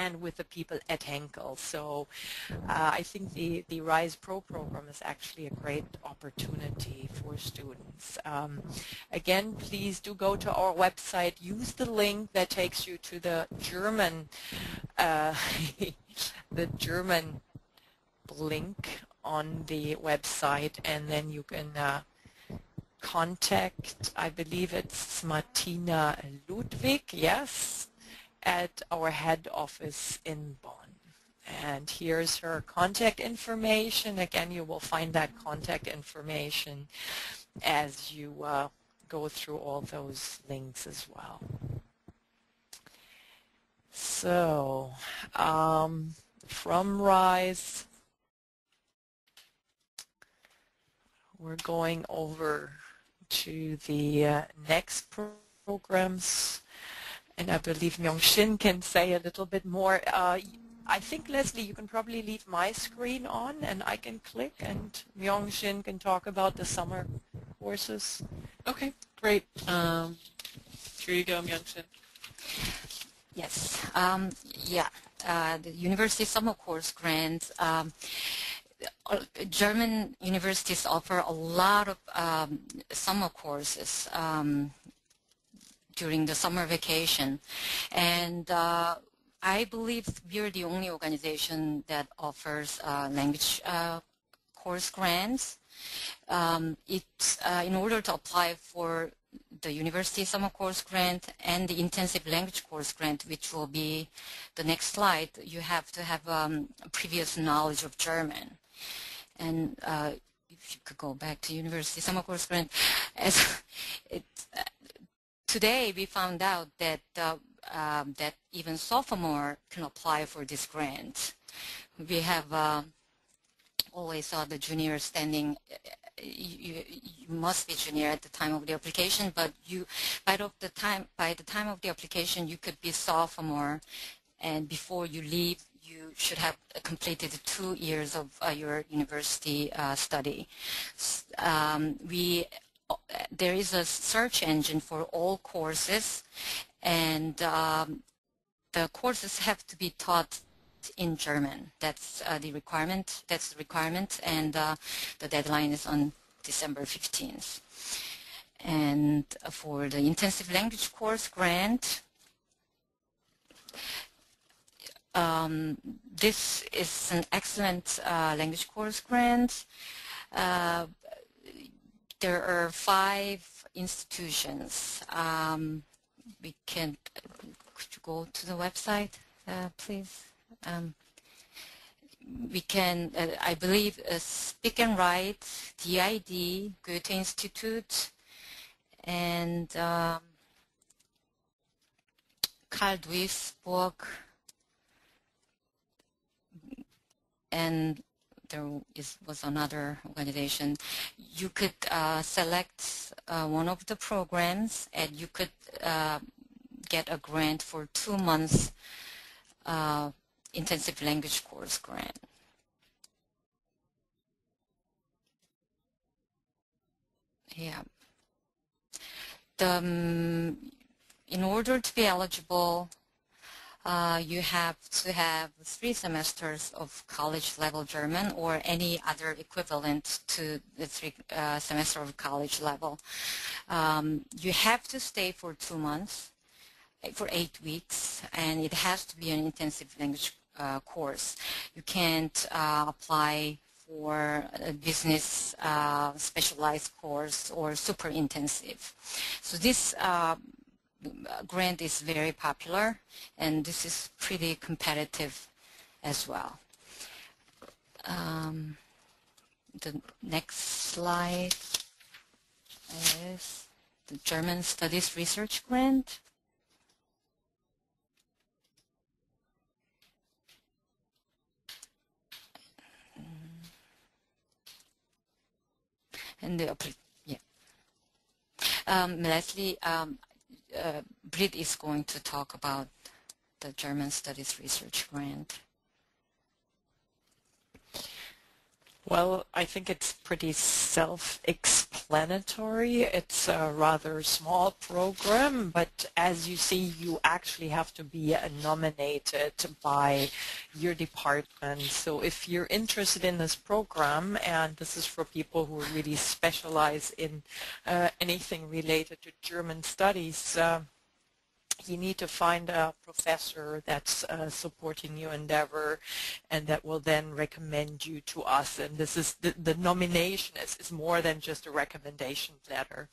and with the people at Henkel. So I think the RISE Pro program is actually a great opportunity for students. Again, please do go to our website, use the link that takes you to the German the German link on the website, and then you can contact, I believe it's Martina Ludwig, yes, at our head office in Bonn. And here's her contact information. Again, you will find that contact information as you go through all those links as well. So, from RISE, we're going over to the next programs, and I believe Myung-Shin can say a little bit more. I think, Leslie, you can probably leave my screen on and I can click, and Myung-Shin can talk about the summer courses. Okay, great. Here you go, Myung-Shin. Yes, the University Summer Course Grant. German universities offer a lot of summer courses during the summer vacation, and I believe we're the only organization that offers language course grants. It's in order to apply for the University Summer Course Grant and the Intensive Language Course Grant, which will be the next slide, you have to have previous knowledge of German. And if you could go back to University Summer Course Grant, today we found out that that even sophomore can apply for this grant. We have always thought the junior standing, you must be junior at the time of the application, but by the time of the application you could be sophomore, and before you leave you should have completed 2 years of your university study. There is a search engine for all courses, and the courses have to be taught in German. That's the requirement. That's the requirement, and the deadline is on December 15th. And for the intensive language course grant, this is an excellent language course grant. There are 5 institutions. Could you go to the website, please? We can, I believe, Speak and Write, DID, Goethe Institute, and Karl Duisburg, and there was another organization. You could select one of the programs, and you could get a grant for 2 months intensive language course grant. Yeah. In order to be eligible, you have to have 3 semesters of college-level German or any other equivalent to the 3 semester of college level. You have to stay for 2 months, for 8 weeks, and it has to be an intensive language course. You can't apply for a business specialized course or super intensive. So this grant is very popular, and this is pretty competitive as well. The next slide is the German Studies Research Grant. And Leslie, Britt is going to talk about the German Studies Research Grant. Well, I think it's pretty self-explanatory. It's a rather small program, but as you see, you actually have to be nominated by your department. So if you're interested in this program, and this is for people who really specialize in anything related to German studies, you need to find a professor that's supporting your endeavor and that will then recommend you to us. And this is the nomination is more than just a recommendation letter.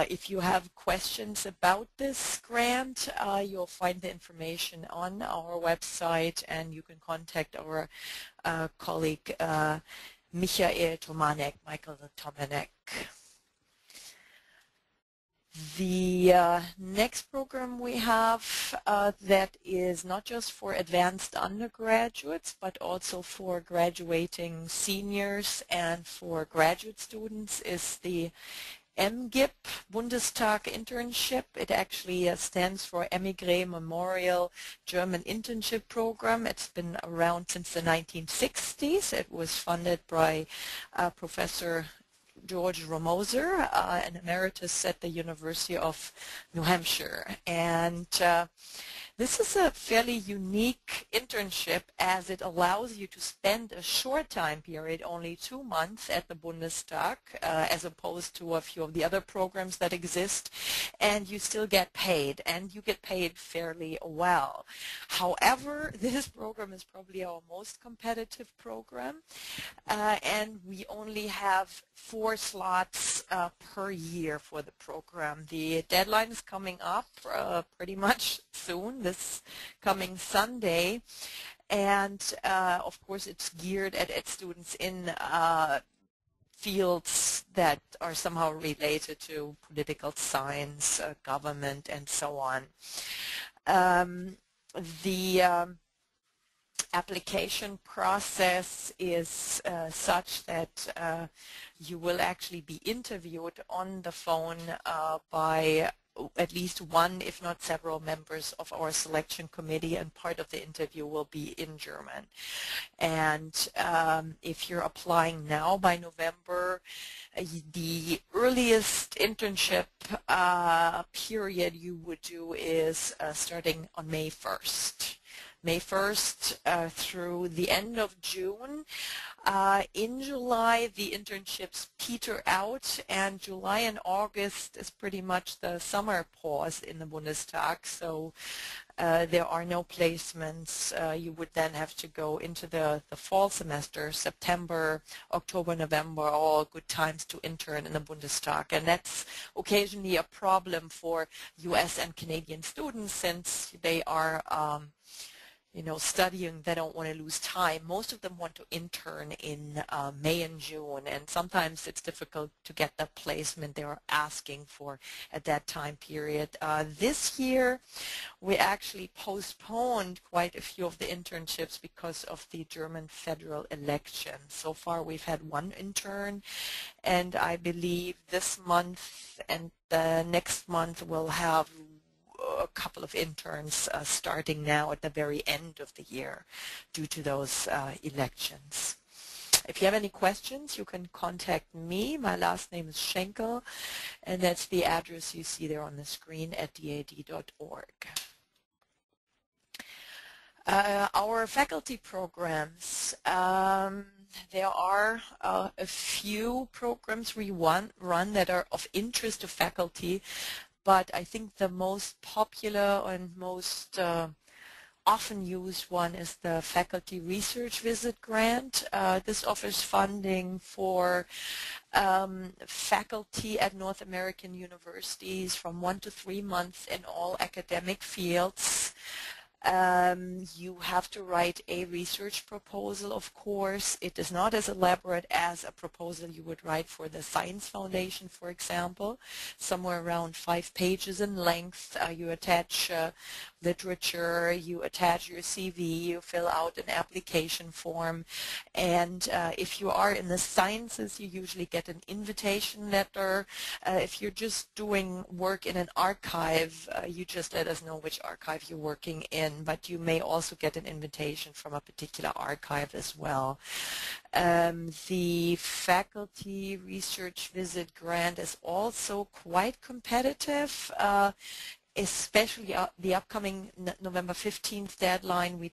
If you have questions about this grant, you'll find the information on our website, and you can contact our colleague Michael Tomanek. The next program we have that is not just for advanced undergraduates, but also for graduating seniors and for graduate students is the MGIP Bundestag Internship. It actually stands for Emigre Memorial German Internship Program. It's been around since the 1960s. It was funded by Professor George Romoser, an emeritus at the University of New Hampshire. And this is a fairly unique internship as it allows you to spend a short time period, only 2 months at the Bundestag, as opposed to a few of the other programs that exist, and you still get paid, and you get paid fairly well. However, this program is probably our most competitive program, and we only have 4 slots per year for the program. The deadline is coming up pretty much soon, this coming Sunday, and of course it's geared at students in fields that are somehow related to political science, government, and so on. The application process is such that you will actually be interviewed on the phone by at least one, if not several, members of our selection committee, and part of the interview will be in German. And if you're applying now by November, the earliest internship period you would do is starting on May 1st. May 1st through the end of June. In July, the internships peter out, and July and August is pretty much the summer pause in the Bundestag, so there are no placements. You would then have to go into the fall semester, September, October, November, all good times to intern in the Bundestag. And that's occasionally a problem for U.S. and Canadian students since they are studying. They don't want to lose time. Most of them want to intern in May and June, and sometimes it's difficult to get the placement they are asking for at that time period. This year, we actually postponed quite a few of the internships because of the German federal election. So far, we've had 1 intern, and I believe this month and the next month we'll have a couple of interns starting now at the very end of the year due to those elections. If you have any questions, you can contact me. My last name is Schenkel, and that's the address you see there on the screen at dad.org. Our faculty programs. There are a few programs we run that are of interest to faculty, but I think the most popular and most often used one is the Faculty Research Visit Grant. This offers funding for faculty at North American universities from 1 to 3 months in all academic fields. You have to write a research proposal, of course. It is not as elaborate as a proposal you would write for the Science Foundation, for example, somewhere around 5 pages in length. You attach literature, you attach your CV, you fill out an application form, and if you are in the sciences, you usually get an invitation letter. If you're just doing work in an archive, you just let us know which archive you're working in, invitation, but you may also get an invitation from a particular archive as well. The faculty research visit grant is also quite competitive. Especially the upcoming November 15th deadline, we